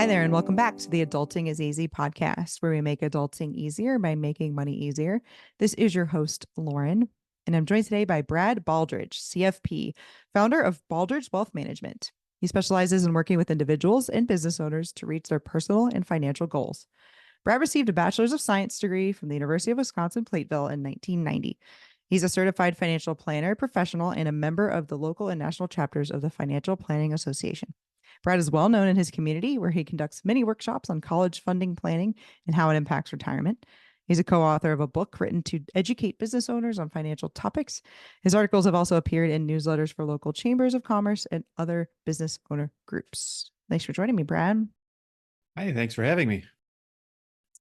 Hi there, and welcome back to the Adulting is Easy podcast, where we make adulting easier by making money easier. This is your host, Lauren, and I'm joined today by Brad Baldridge, CFP, founder of Baldridge Wealth Management. He specializes in working with individuals and business owners to reach their personal and financial goals. Brad received a Bachelor's of Science degree from the University of Wisconsin-Platteville in 1990. He's a certified financial planner professional and a member of the local and national chapters of the Financial Planning Association. Brad is well known in his community, where he conducts many workshops on college funding planning and how it impacts retirement. He's a co-author of a book written to educate business owners on financial topics. His articles have also appeared in newsletters for local chambers of commerce and other business owner groups. Thanks for joining me, Brad. Hi, thanks for having me.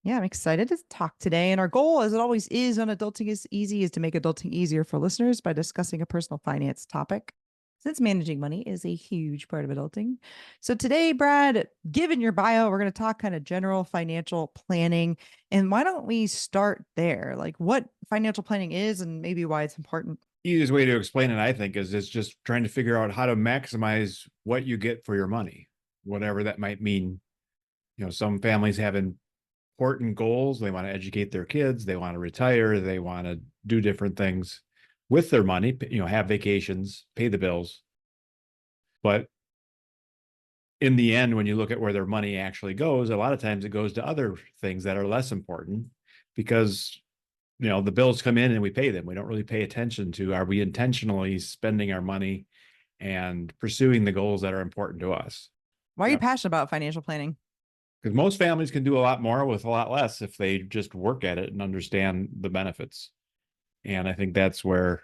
Yeah, I'm excited to talk today. And our goal, as it always is on Adulting is Easy, is to make adulting easier for listeners by discussing a personal finance topic, since managing money is a huge part of adulting. So today, Brad, given your bio, we're going to talk kind of general financial planning. And why don't we start there? Like what financial planning is and maybe why it's important. Easiest way to explain it, I think, is it's just trying to figure out how to maximize what you get for your money, whatever that might mean. Some families have important goals. They want to educate their kids. They want to retire. They want to do different things with their money, have vacations, pay the bills. But in the end, when you look at where their money actually goes, a lot of times it goes to other things that are less important because, the bills come in and we pay them. We don't really pay attention to, are we intentionally spending our money and pursuing the goals that are important to us? Why are you passionate about financial planning? Because most families can do a lot more with a lot less if they just work at it and understand the benefits. And I think that's where,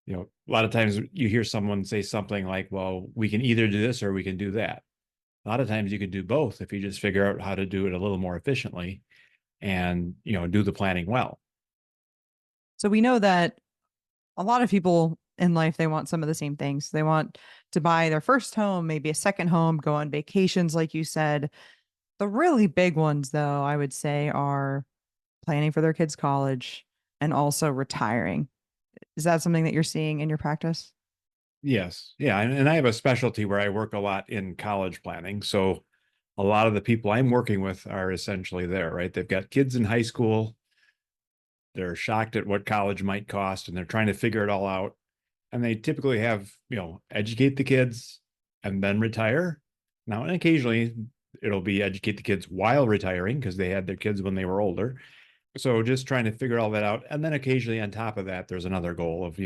a lot of times you hear someone say something like, well, we can either do this or we can do that. A lot of times you could do both if you just figure out how to do it a little more efficiently and, do the planning well. So we know that a lot of people in life, they want some of the same things. They want to buy their first home, maybe a second home, go on vacations, like you said. The really big ones, though, I would say, are planning for their kids' college and also retiring. Is that something that you're seeing in your practice? Yes. Yeah. And I have a specialty where I work a lot in college planning. So a lot of the people I'm working with are essentially there, right? They've got kids in high school. They're shocked at what college might cost and they're trying to figure it all out. And they typically have, educate the kids and then retire. Now, and occasionally it'll be educate the kids while retiring because they had their kids when they were older. So just trying to figure all that out. And then occasionally on top of that, there's another goal of,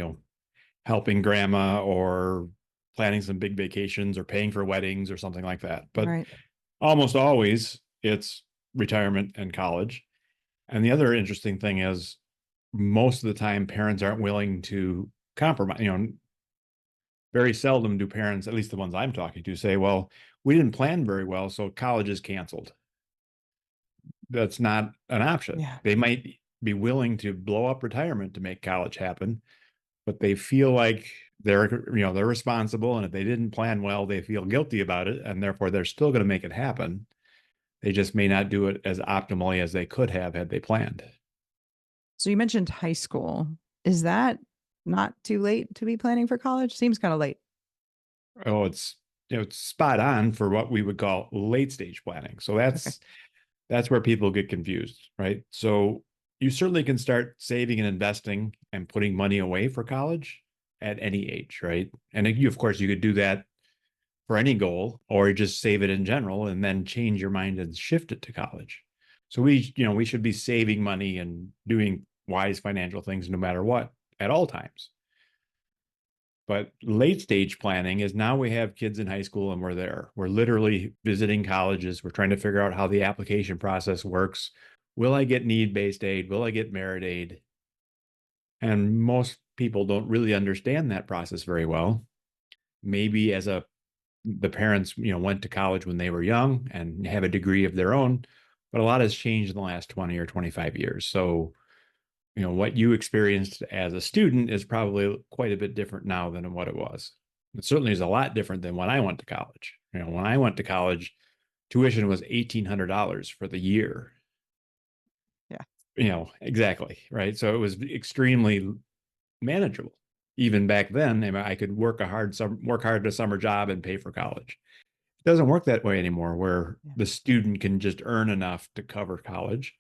helping grandma or planning some big vacations or paying for weddings or something like that. But Right. almost always it's retirement and college. And the other interesting thing is most of the time parents aren't willing to compromise. Very seldom do parents, at least the ones I'm talking to, say, well, we didn't plan very well, so college is canceled. That's not an option. Yeah. They might be willing to blow up retirement to make college happen, but they feel like they're responsible. And if they didn't plan well, they feel guilty about it. And therefore they're still going to make it happen. They just may not do it as optimally as they could have had they planned. So you mentioned high school. Is that not too late to be planning for college? Seems kind of late. Oh, it's spot on for what we would call late stage planning. So Okay. that's where people get confused, right? So you certainly can start saving and investing and putting money away for college at any age, right? And of course, you could do that for any goal, or just save it in general and then change your mind and shift it to college. So we should be saving money and doing wise financial things no matter what at all times. But late stage planning is now we have kids in high school and we're there. We're literally visiting colleges. We're trying to figure out how the application process works. Will I get need-based aid? Will I get merit aid? And most people don't really understand that process very well. Maybe the parents, went to college when they were young and have a degree of their own, but a lot has changed in the last 20 or 25 years. So what you experienced as a student is probably quite a bit different now than what it was. It certainly is a lot different than when I went to college. When I went to college, tuition was $1,800 for the year. Yeah. Exactly. Right. So it was extremely manageable. Even back then, I could work hard at a summer job and pay for college. doesn't work that way anymore, where Yeah. the student can just earn enough to cover college.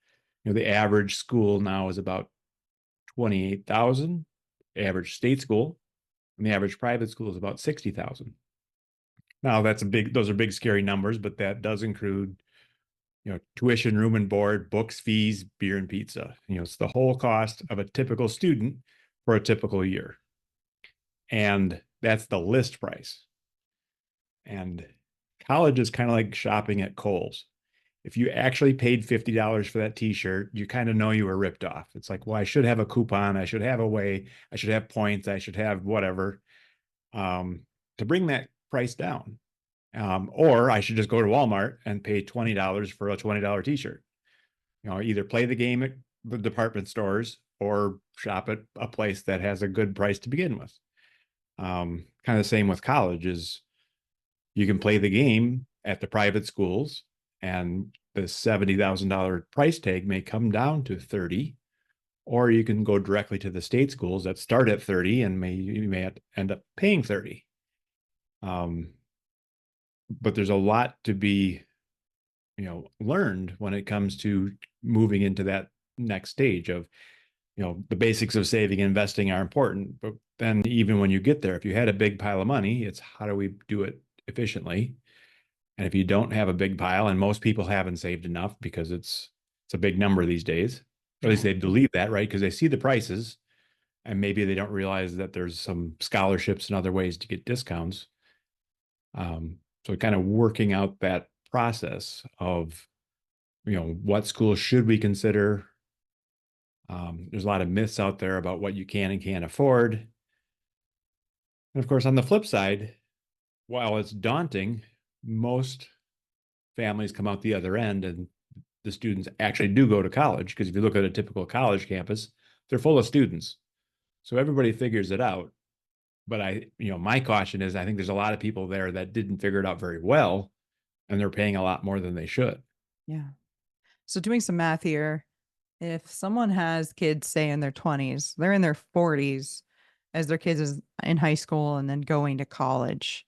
The average school now is about 28,000, average state school, and the average private school is about 60,000. Now those are big scary numbers, but that does include, tuition, room and board, books, fees, beer and pizza. It's the whole cost of a typical student for a typical year. And that's the list price. And college is kind of like shopping at Kohl's. If you actually paid $50 for that t-shirt, you kind of know you were ripped off. It's like, well, I should have a coupon, I should have a way, I should have points, I should have whatever, to bring that price down. Or I should just go to Walmart and pay $20 for a $20 t-shirt. Either play the game at the department stores or shop at a place that has a good price to begin with. Kind of the same with college is you can play the game at the private schools, and the $70,000 price tag may come down to 30, or you can go directly to the state schools that start at 30 and you may end up paying 30. But there's a lot to be, learned when it comes to moving into that next stage of, the basics of saving and investing are important. But then even when you get there, if you had a big pile of money, it's how do we do it efficiently? And if you don't have a big pile, and most people haven't saved enough because it's a big number these days, or at least they believe that, right? Because they see the prices and maybe they don't realize that there's some scholarships and other ways to get discounts. So kind of working out that process of, what schools should we consider? There's a lot of myths out there about what you can and can't afford. And of course, on the flip side, while it's daunting, most families come out the other end and the students actually do go to college. Because if you look at a typical college campus, they're full of students. So everybody figures it out. But my caution is I think there's a lot of people there that didn't figure it out very well, and they're paying a lot more than they should. Yeah. So doing some math here, if someone has kids, say in their 20s, they're in their 40s as their kids is in high school and then going to college.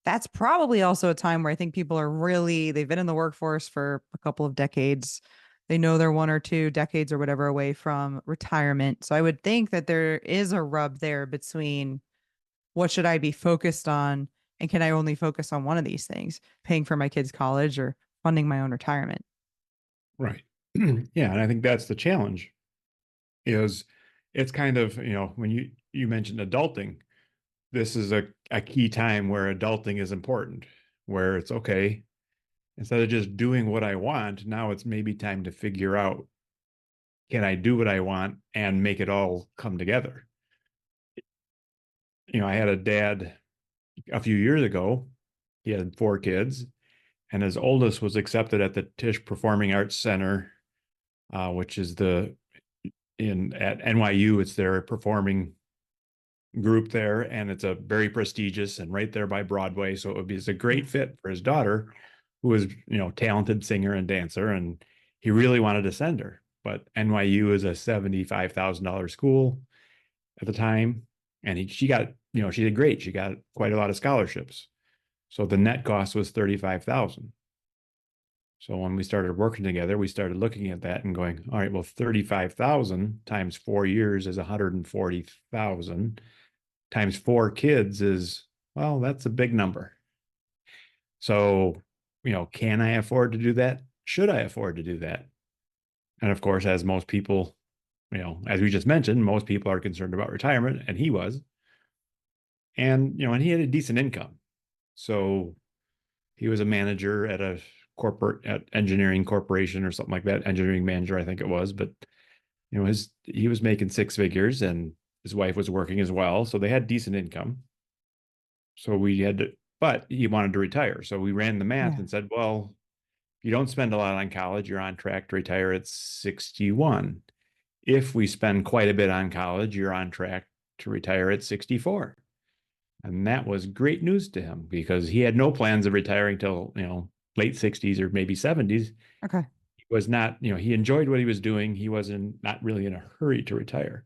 That's probably also a time where I think people are really, they've been in the workforce for a couple of decades. They know they're 1 or 2 decades or whatever away from retirement. So I would think that there is a rub there between what should I be focused on and can I only focus on one of these things, paying for my kids' college or funding my own retirement? Right. Yeah, and I think that's the challenge is it's kind of, when you mentioned adulting, this is a key time where adulting is important, where it's okay, instead of just doing what I want, now it's maybe time to figure out, can I do what I want and make it all come together? I had a dad a few years ago. He had 4 kids, and his oldest was accepted at the Tisch Performing Arts Center, which is at NYU. It's their performing group there, and it's a very prestigious and right there by Broadway. So it's a great fit for his daughter, who is, talented singer and dancer, and he really wanted to send her. But NYU is a $75,000 school at the time, and she got, she did great. She got quite a lot of scholarships. So the net cost was 35,000. So when we started working together, we started looking at that and going, all right, well, 35,000 times 4 years is 140,000 times 4 kids is, well, that's a big number. So, can I afford to do that? Should I afford to do that? And of course, as most people, as we just mentioned, most people are concerned about retirement, and he was. And he had a decent income. So he was a manager at a corporate at engineering corporation or something like that, engineering manager, I think it was. But he was making 6 figures, and his wife was working as well. So they had decent income. So we had to, but he wanted to retire. So we ran the math Yeah. and said, well, if you don't spend a lot on college, you're on track to retire at 61. If we spend quite a bit on college, you're on track to retire at 64. And that was great news to him because he had no plans of retiring till, late 60s or maybe 70s. Okay. He was not, he enjoyed what he was doing. He wasn't not really in a hurry to retire.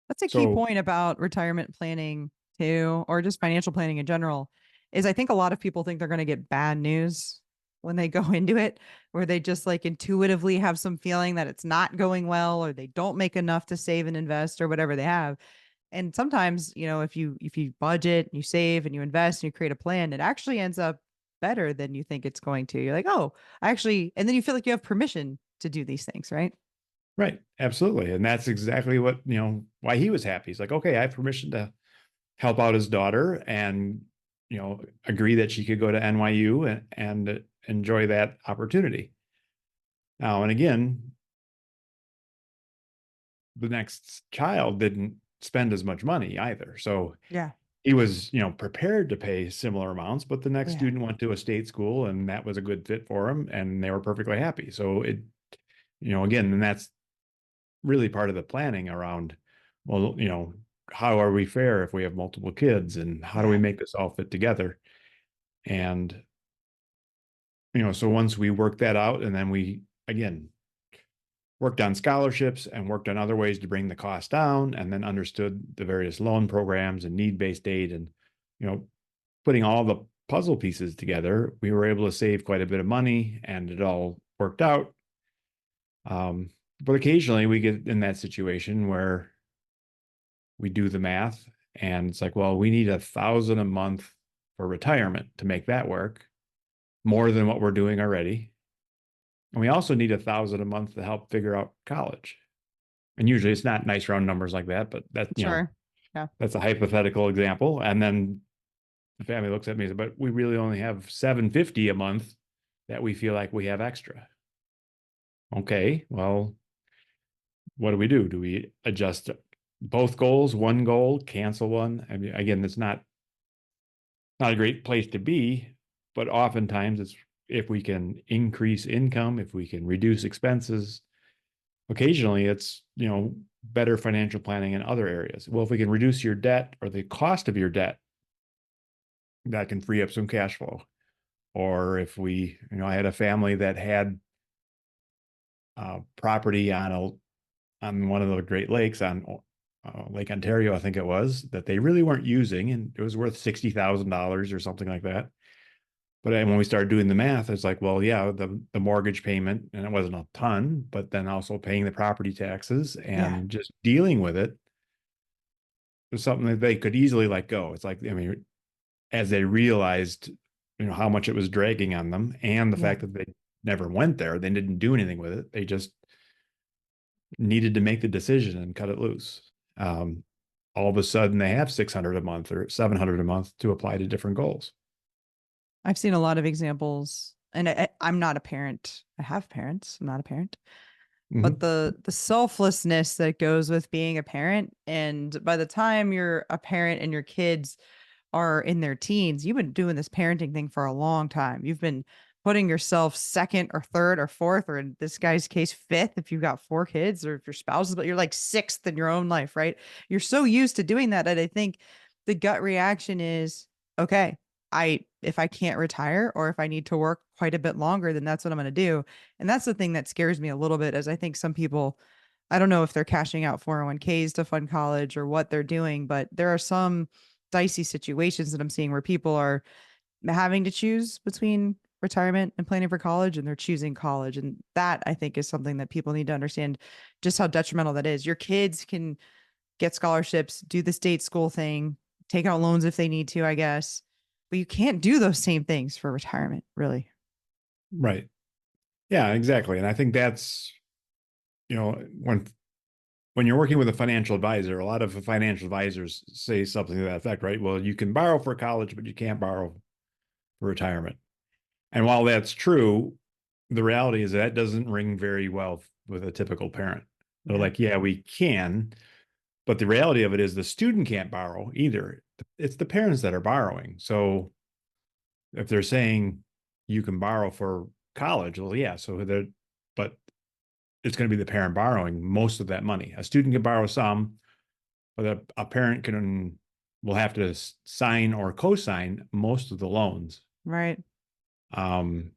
That's a key So, point about retirement planning too, or just financial planning in general. is I think a lot of people think they're going to get bad news when they go into it, where they just like intuitively have some feeling that it's not going well or they don't make enough to save and invest or whatever they have. And sometimes, if you budget, you save and you invest and you create a plan, it actually ends up better than you think it's going to. You're like, oh, I actually, and then you feel like you have permission to do these things, right? Right. Absolutely. And that's exactly what, why he was happy. He's like, okay, I have permission to help out his daughter and, agree that she could go to NYU and enjoy that opportunity. Now, and again, the next child didn't spend as much money either. So Yeah. he was, prepared to pay similar amounts, but the next Yeah. student went to a state school and that was a good fit for him and they were perfectly happy. So again, and that's really part of the planning around, well, how are we fair if we have multiple kids and how do we Yeah. make this all fit together? And, so once we worked that out and then we, again, worked on scholarships and worked on other ways to bring the cost down and then understood the various loan programs and need-based aid and, you know, putting all the puzzle pieces together, we were able to save quite a bit of money and it all worked out. But occasionally we get in that situation where we do the math and it's like, well, we need 1,000 a month for retirement to make that work, more than what we're doing already. And we also need 1,000 a month to help figure out college. And usually it's not nice round numbers like that, but Sure. Yeah. that's a hypothetical example. And then the family looks at me and says, but we really only have 750 a month that we feel like we have extra. Okay, well, what do? Do we adjust both goals, one goal, cancel one? I mean, again, it's not a great place to be, but oftentimes it's if we can increase income, if we can reduce expenses, occasionally it's, better financial planning in other areas. Well, if we can reduce your debt or the cost of your debt, that can free up some cash flow. Or if we, I had a family that had property on one of the Great Lakes on Lake Ontario, I think it was, that they really weren't using, and it was worth $60,000 or something like that. But when we started doing the math, it's like, well, yeah, the mortgage payment, and it wasn't a ton, but then also paying the property taxes Yeah. and just dealing with it was something that they could easily let go. It's like, I mean, as they realized, how much it was dragging on them and the Yeah. fact that they never went there, they didn't do anything with it. They just needed to make the decision and cut it loose. Um, all of a sudden they have 600 a month or 700 a month to apply to different goals. I've seen a lot of examples, and I'm not a parent. I have parents. I'm not a parent, but Mm-hmm. the selflessness that goes with being a parent, and by the time you're a parent and your kids are in their teens, you've been doing this parenting thing for a long time. You've been putting yourself second or third or fourth, or in this guy's case, fifth if you've got four kids, or if your spouse is, but you're like sixth in your own life, right? You're so used to doing that that I think the gut reaction is, okay, if I can't retire or if I need to work quite a bit longer, then that's what I'm going to do. And that's the thing that scares me a little bit, as I think some people, I don't know if they're cashing out 401ks to fund college or what they're doing, but there are some dicey situations that I'm seeing where people are having to choose between retirement and planning for college, and they're choosing college. And that I think is something that people need to understand just how detrimental that is. Your kids can get scholarships, do the state school thing, take out loans if they need to, I guess. But you can't do those same things for retirement, really. Right. Yeah, exactly. And I think that's, when you're working with a financial advisor, a lot of financial advisors say something to that effect, right? Well, you can borrow for college, but you can't borrow for retirement. And while that's true, the reality is that doesn't ring very well with a typical parent. They're Yeah. like, yeah, we can, but the reality of it is the student can't borrow either. It's the parents that are borrowing. So if they're saying you can borrow for college, well, yeah, but it's going to be the parent borrowing most of that money. A student can borrow some, but a parent will have to sign or co-sign most of the loans. Right. Um,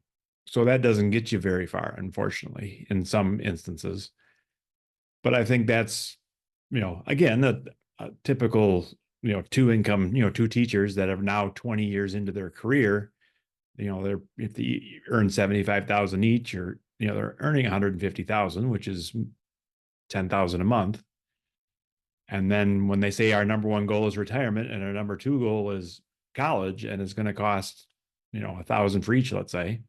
so that doesn't get you very far, unfortunately, in some instances. But I think that's, again, a typical two teachers that are now 20 years into their career, they're if they earn 75,000 each, or they're earning 150,000, which is 10,000 a month. And then when they say our number one goal is retirement and our number two goal is college, and it's going to cost, 1,000 for each, let's say,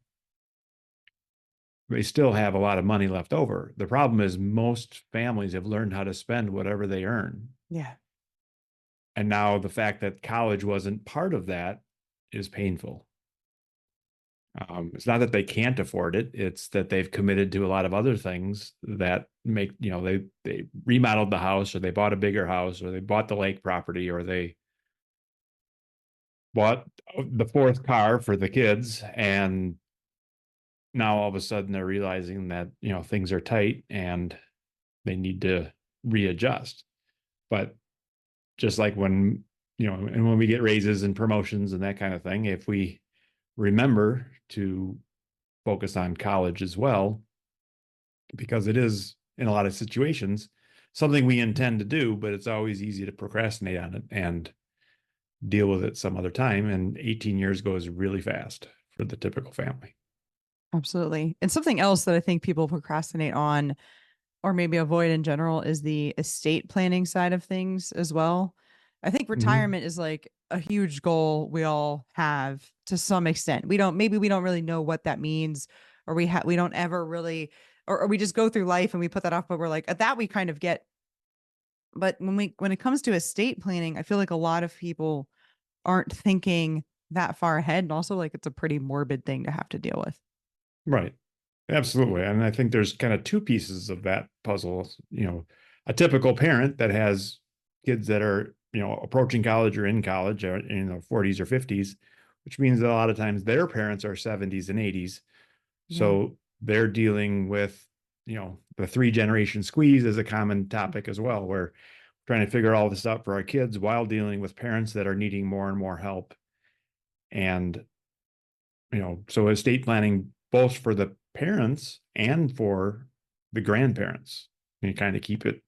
they still have a lot of money left over. The problem is most families have learned how to spend whatever they earn. Yeah. And now the fact that college wasn't part of that is painful. It's not that they can't afford it; it's that they've committed to a lot of other things that make they remodeled the house, or they bought a bigger house, or they bought the lake property, or they bought the fourth car for the kids, and now all of a sudden they're realizing that things are tight and they need to readjust. But just like when we get raises and promotions and that kind of thing, if we remember to focus on college as well, because it is in a lot of situations something we intend to do, but it's always easy to procrastinate on it and deal with it some other time. And 18 years goes really fast for the typical family. Absolutely. And something else that I think people procrastinate on or maybe avoid in general is the estate planning side of things as well. I think Mm-hmm. retirement is like a huge goal we all have to some extent. Maybe we don't really know what that means, or we don't ever really, or we just go through life and we put that off, but we're like, at that we kind of get. But when it comes to estate planning, I feel like a lot of people aren't thinking that far ahead. And also like it's a pretty morbid thing to have to deal with. Right. Absolutely. And I think there's kind of two pieces of that puzzle. A typical parent that has kids that are, approaching college or in college, or in their 40s or 50s, which means that a lot of times their parents are 70s and 80s. Yeah. So they're dealing with, the three generation squeeze is a common topic as well, where we're trying to figure all this out for our kids while dealing with parents that are needing more and more help. And so estate planning both for the parents and for the grandparents. You kind of keep it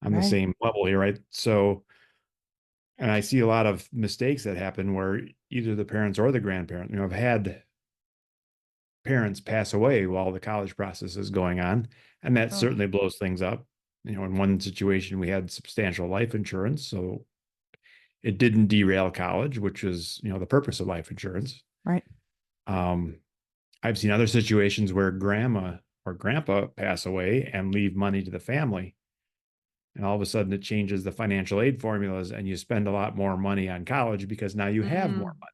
on the Right. same level here, right? So, and I see a lot of mistakes that happen where either the parents or the grandparent, I've had parents pass away while the college process is going on, and that Oh, certainly blows things up. In one situation, we had substantial life insurance, so it didn't derail college, which was, the purpose of life insurance. right. Um, I've seen other situations where grandma or grandpa pass away and leave money to the family. And all of a sudden it changes the financial aid formulas, and you spend a lot more money on college because now you have more Mm, money.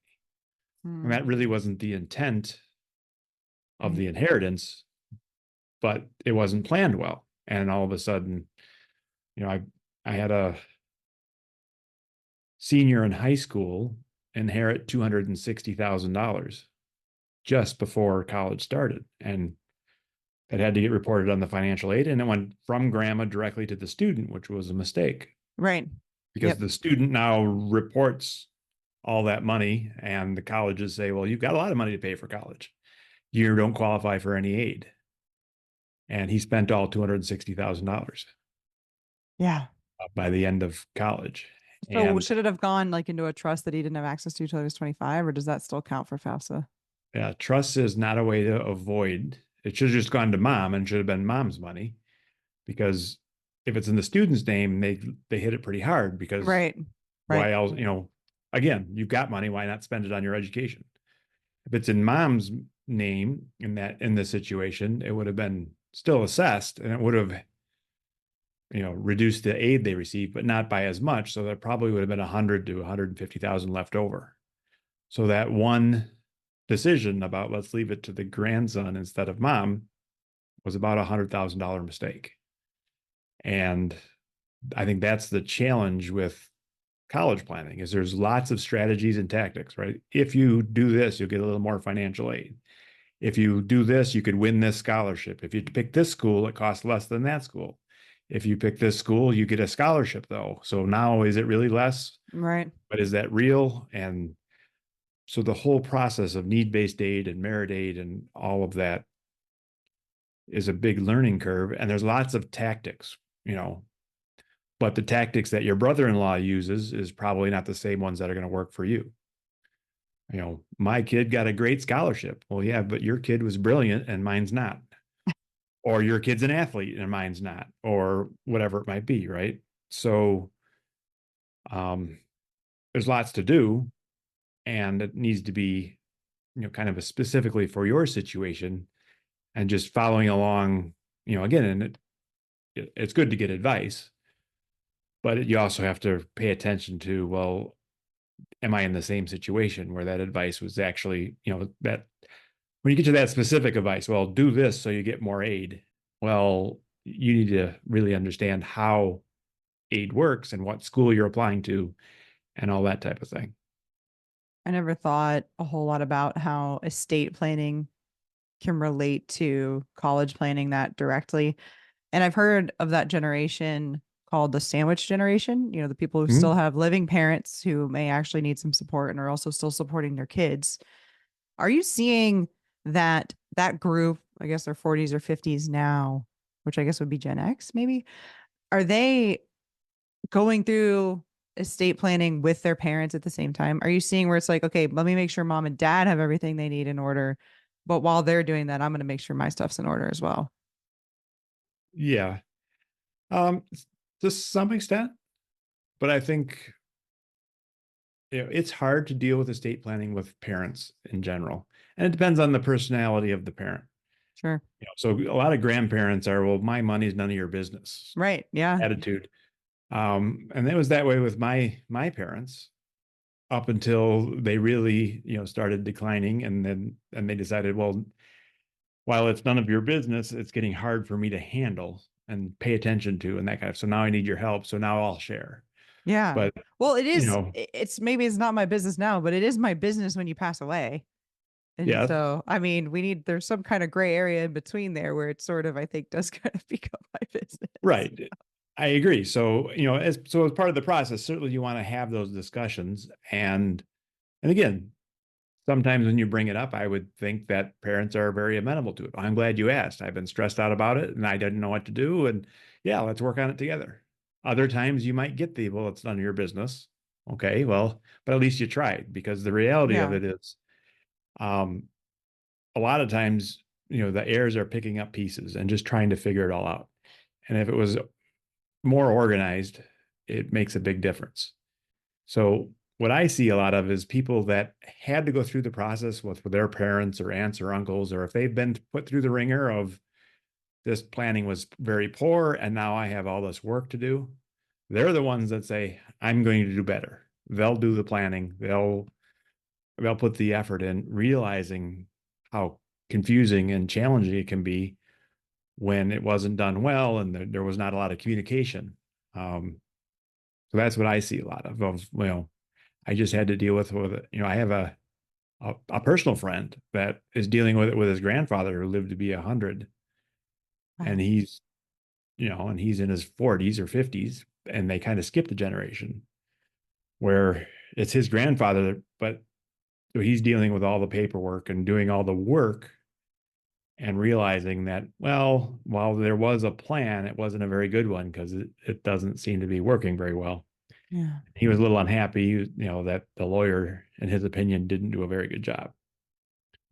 And mm, that really wasn't the intent of right. the inheritance, but it wasn't planned well. And all of a sudden, you know, I I had a senior in high school inherit $260,000 just before college started. And that had to get reported on the financial aid, and it went from grandma directly to the student, which was a mistake Right. because Yep. the student now reports all that money, and the colleges say, well, you've got a lot of money to pay for college, you don't qualify for any aid. And he spent all $260,000 Yeah. by the end of college. So And should it have gone like into a trust that he didn't have access to till he was 25, or does that still count for FAFSA? trust is not a way to avoid. It should have just gone to mom and should have been mom's money, because if it's in the student's name, they hit it pretty hard, because Right. Right. why else, again, you've got money, why not spend it on your education? If it's in mom's name in this situation, it would have been still assessed, and it would have, reduced the aid they received, but not by as much. So there probably would have been 100 to 150,000 left over. So that one decision about let's leave it to the grandson instead of mom was about $100,000 mistake. And I think that's the challenge with college planning, is there's lots of strategies and tactics, right? If you do this, you'll get a little more financial aid. If you do this, you could win this scholarship. If you pick this school, it costs less than that school. If you pick this school, you get a scholarship though. So now is it really less? Right. But is that real? And so the whole process of need-based aid and merit aid and all of that is a big learning curve. And there's lots of tactics, but the tactics that your brother-in-law uses is probably not the same ones that are going to work for you. My kid got a great scholarship. Well, yeah, but your kid was brilliant and mine's not. Or your kid's an athlete and mine's not, or whatever it might be, right? So um, there's lots to do, and it needs to be, kind of a specifically for your situation, and just following along, again, and it's good to get advice, but you also have to pay attention to, well, am I in the same situation where that advice was actually, that when you get to that specific advice, well, do this so you get more aid. Well, you need to really understand how aid works and what school you're applying to and all that type of thing. I never thought a whole lot about how estate planning can relate to college planning that directly. And I've heard of that generation called the sandwich generation, the people who still Mhm. have living parents who may actually need some support and are also still supporting their kids. Are you seeing that group, I guess they're 40s or 50s now, which I guess would be Gen X maybe? Are they going through estate planning with their parents at the same time? Are you seeing where it's like, okay, let me make sure mom and dad have everything they need in order, but while they're doing that, I'm going to make sure my stuff's in order as well? Yeah. Um, to some extent, but I think it's hard to deal with estate planning with parents in general. And it depends on the personality of the parent. Sure. So a lot of grandparents are, well, my money's none of your business Right. Yeah. attitude. And it was that way with my parents up until they really, started declining. And they decided, well, while it's none of your business, it's getting hard for me to handle and pay attention to and that kind of. So now I need your help. So now I'll share. Yeah. But, Well, it you is, know, it's maybe it's not my business now, but it is my business when you pass away. And yeah, so, I mean, there's some kind of gray area in between there where it sort of, I think, does kind of become my business. right. I agree. So, as part of the process, certainly you want to have those discussions. And again, sometimes when you bring it up, I would think that parents are very amenable to it. I'm glad you asked. I've been stressed out about it and I didn't know what to do. And yeah, let's work on it together. Other times you might get the, well, it's none of your business. Okay, well, but at least you tried, because the reality of Yeah. it is, um, a lot of times, the heirs are picking up pieces and just trying to figure it all out. And if it was more organized, it makes a big difference. So what I see a lot of is people that had to go through the process with their parents or aunts or uncles, or if they've been put through the ringer of this planning was very poor and now I have all this work to do. They're the ones that say, I'm going to do better. They'll do the planning. They'll put the effort in, realizing how confusing and challenging it can be when it wasn't done well and there was not a lot of communication. So that's what I see a lot of, I just had to deal with it. I have a personal friend that is dealing with it with his grandfather who lived to be 100, and Wow. he's in his 40s or 50s, and they kind of skipped a generation where it's his grandfather, but so he's dealing with all the paperwork and doing all the work and realizing that, well, while there was a plan, it wasn't a very good one because it doesn't seem to be working very well. Yeah. He was a little unhappy, that the lawyer, in his opinion, didn't do a very good job.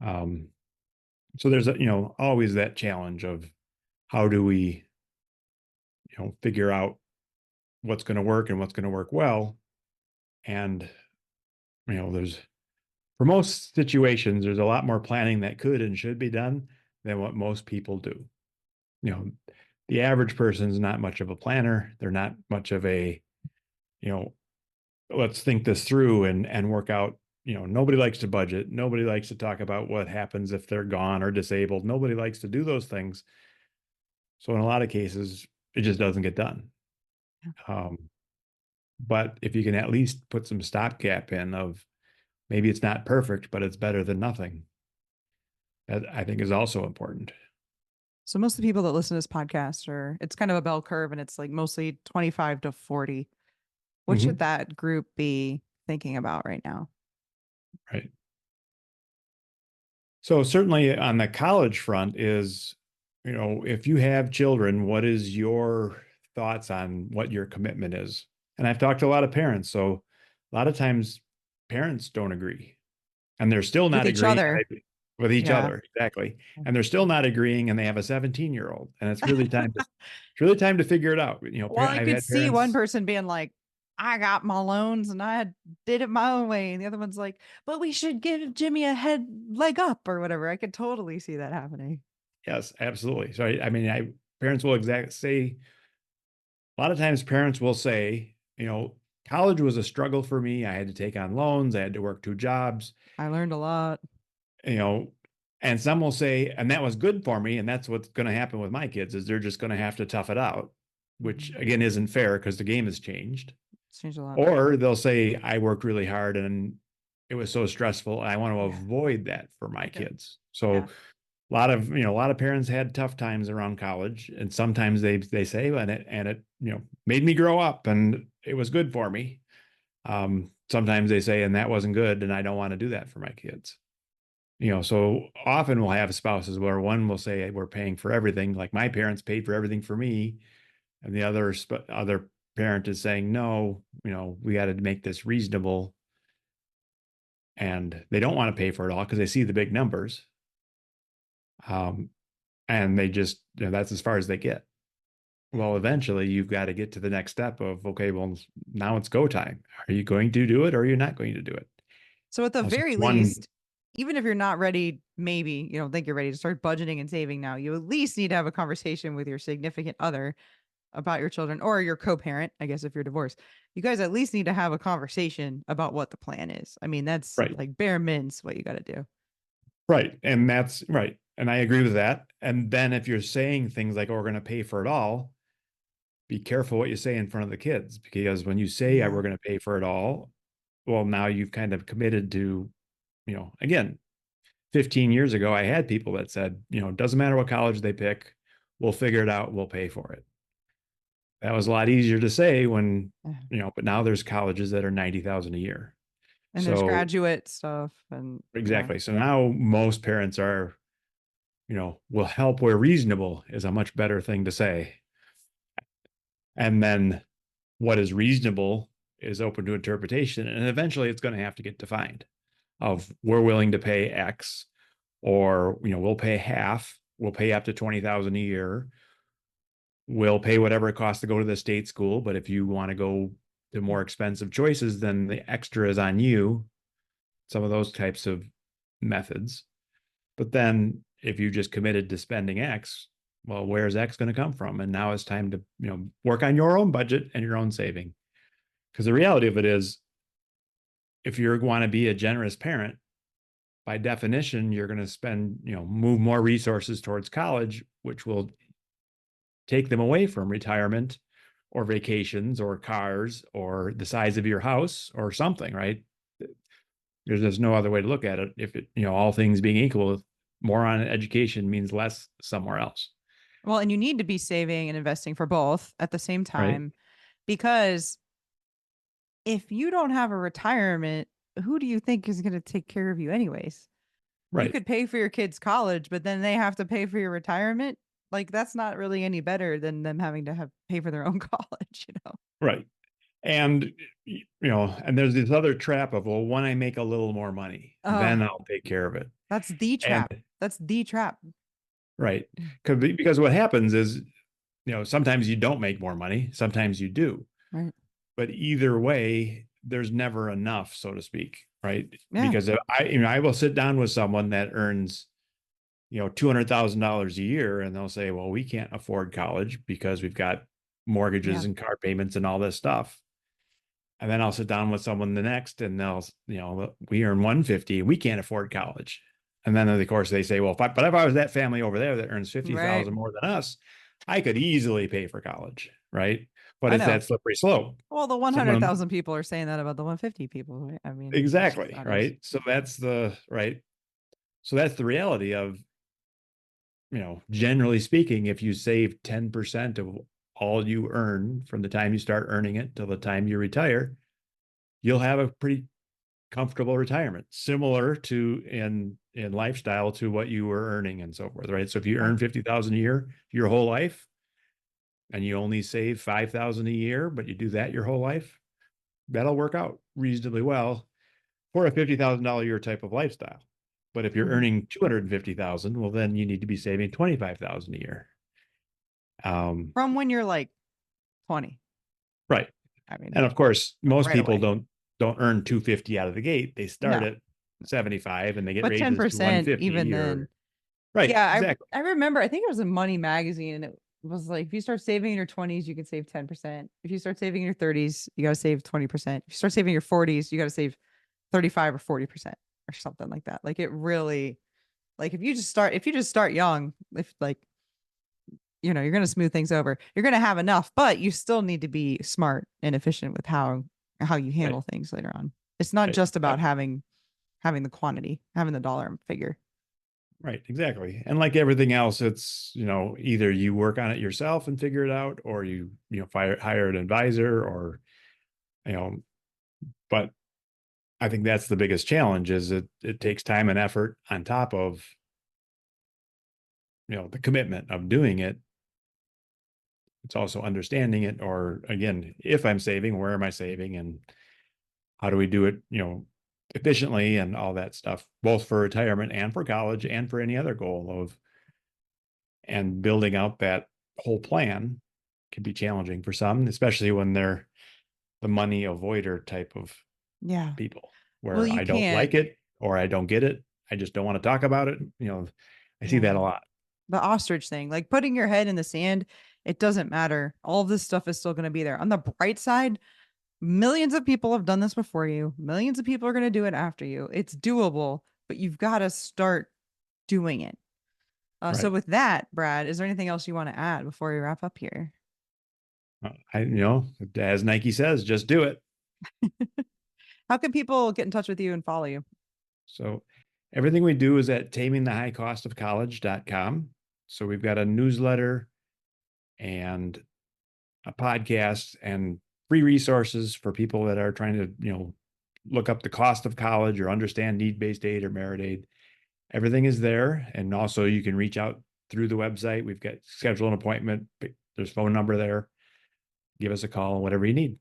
Um, so there's always that challenge of how do we, figure out what's going to work and what's going to work well. And, there's for most situations, there's a lot more planning that could and should be done than what most people do. You know, the average person's not much of a planner. They're not much of a, you know, let's think this through and work out. Nobody likes to budget. Nobody likes to talk about what happens if they're gone or disabled. Nobody likes to do those things. So in a lot of cases, it just doesn't get done. Yeah. Um, but if you can at least put some stopgap in of maybe it's not perfect, but it's better than nothing, that I think is also important. So most of the people that listen to this podcast are, it's kind of a bell curve and it's like mostly 25 to 40. What should Hmm. that group be thinking about right now? Right. So certainly on the college front is, if you have children, what is your thoughts on what your commitment is. And I've talked to a lot of parents. So a lot of times parents don't agree and they're still With not each agreeing other. with each Yeah. other. Exactly. And they're still not agreeing and they have a 17-year-old. And it's really time to figure it out. Well, I I've could had see one parents. person being like, I got my loans and did it my own way. And the other one's like, but we should give Jimmy a leg up or whatever. I could totally see that happening. Yes, absolutely. So parents will say a lot of times parents will say, college was a struggle for me. I had to take on loans. I had to work two jobs, I learned a lot. you know, and some will say, and that was good for me. And that's what's going to happen with my kids is they're just going to have to tough it out, which Mhm. again isn't fair because the game has changed. It's changed a lot. Or they'll say, I worked really hard and it was so stressful. I want to Yeah. avoid that for my Yeah. kids. So Yeah. a lot of parents had tough times around college, and sometimes they say, and it made me grow up, and it was good for me. Sometimes they say, and that wasn't good, and I don't want to do that for my kids. So often we'll have spouses where one will say we're paying for everything, like my parents paid for everything for me, and the other parent is saying, no, we got to make this reasonable, and they don't want to pay for it all because they see the big numbers. Um, and they just that's as far as they get. Well, eventually you've got to get to the next step of, okay, well, now it's go time. Are you going to do it or are you not going to do it? So at the So very one, least, even if you're not ready, maybe you don't think you're ready to start budgeting and saving now, you at least need to have a conversation with your significant other about your children or your co-parent, I guess if you're divorced. You guys at least need to have a conversation about what the plan is. I mean, that's right, like bare minimum what you got to do. right. And that's right. And I agree with that. And then if you're saying things like, oh, we're going to pay for it all, be careful what you say in front of the kids because when you say, "Yeah, we're Yeah. going to pay for it all, well, now you've kind of committed to, again, 15 years ago, I had people that said, it doesn't matter what college they pick, we'll figure it out, we'll pay for it. That was a lot easier to say when, Yeah. but now there's colleges that are 90,000 a year. And there's So graduate stuff and yeah. exactly. So now most parents are, will help where reasonable is a much better thing to say. And then what is reasonable is open to interpretation. And eventually it's going to have to get defined of we're willing to pay X or, we'll pay half, we'll pay up to 20,000 a year. We'll pay whatever it costs to go to the state school. But if you want to go to more expensive choices, then the extra is on you. Some of those types of methods. But then if you just committed to spending X, well, where's X going to come from? And now it's time to, work on your own budget and your own saving. Because the reality of it is, if you want to be a generous parent, by definition, you're going to spend, move more resources towards college, which will take them away from retirement or vacations or cars or the size of your house or something, right? There's no other way to look at it. If it, all things being equal, more on education means less somewhere else, Well, and you need to be saving and investing for both at the same right? time because if you don't have a retirement, who do you think is going to take care of you anyways? You Right, could pay for your kids' college, but then they have to pay for your retirement. Like that's not really any better than them having to have pay for their own college, you know. right. And and there's this other trap of, well, when I make a little more money, then Oh, I'll take care of it. that's the And trap. That's the trap. right, because what happens is, sometimes you don't make more money, sometimes you do. Right. But either way, there's never enough, so to speak, right? Yeah. Because if I will sit down with someone that earns, $200,000 a year, and they'll say, "Well, we can't afford college because we've got mortgages Yeah. and car payments and all this stuff." And then I'll sit down with someone the next, and they'll, we earn 150, we can't afford college. And then of course they say, well, if I was that family over there that earns Right. 50,000 more than us, I could easily pay for college, right? But I it's know. that slippery slope. Well, the Someone 100,000 people are saying that about the 150 people. Right? I mean, that's just exactly, how it is. right? So that's the right. So that's the reality of, generally speaking, if you save 10% of all you earn from the time you start earning it till the time you retire, you'll have a pretty comfortable retirement, similar to in lifestyle to what you were earning and so forth, right? So if you earn Right. 50,000 a year your whole life, and you only save 5,000 a year, but you do that your whole life, that'll work out reasonably well for a $50,000 a year type of lifestyle. But if you're Mhm. earning 250,000, well, then you need to be saving 25,000 a year. From when you're like 20. Right. I mean, And of course, most right people away. don't earn 250 out of the gate. They start No, at 75 and they get but raises to 10% even 150 then. or right, Yeah, exactly. I remember, I think it was a Money magazine and it was like if you start saving in your 20s, you can save 10%. If you start saving in your 30s, you got to save 20%. If you start saving in your 40s, you got to save 35 or 40% or something like that. Like it really like if you just start young, if like you're going to smooth things over. You're going to have enough, but you still need to be smart and efficient with how you Right. handle things later on. It's not Right. just about having the quantity, having the dollar figure. Right, exactly. And like everything else, it's, either you work on it yourself and figure it out, or hire an advisor or, you know, but I think that's the biggest challenge is it takes time and effort on top of, the commitment of doing it. It's also understanding it, or again, if I'm saving, where am I saving and how do we do it, efficiently and all that stuff, both for retirement and for college and for any other goal of and building out that whole plan can be challenging for some, especially when they're the money avoider type of Yeah. people Well, where you I don't can't. like it or I don't get it. I just don't want to talk about it. I see Yeah. that a lot. The ostrich thing, like putting your head in the sand, it doesn't matter. All of this stuff is still going to be there. On the bright side, millions of people have done this before you. Millions of people are going to do it after you. It's doable, but you've got to start doing it. So Right. with that, Brad, is there anything else you want to add before we wrap up here? As Nike says, just do it. How can people get in touch with you and follow you? So everything we do is at tamingthehighcostofcollege.com. So we've got a newsletter and a podcast and free resources for people that are trying to, look up the cost of college or understand need-based aid or merit aid. Everything is there. And also you can reach out through the website. We've got schedule an appointment. There's phone number there. Give us a call, whatever you need.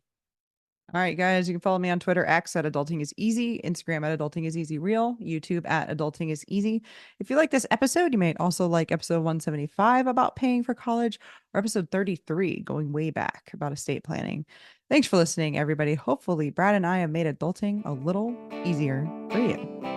All right, guys, you can follow me on Twitter, X at Adulting is Easy, Instagram at Adulting is Easy Real, YouTube at Adulting is Easy. If you like this episode, you might also like episode 175 about paying for college or episode 33 going way back about estate planning. Thanks for listening, everybody. Hopefully, Brad and I have made adulting a little easier for you.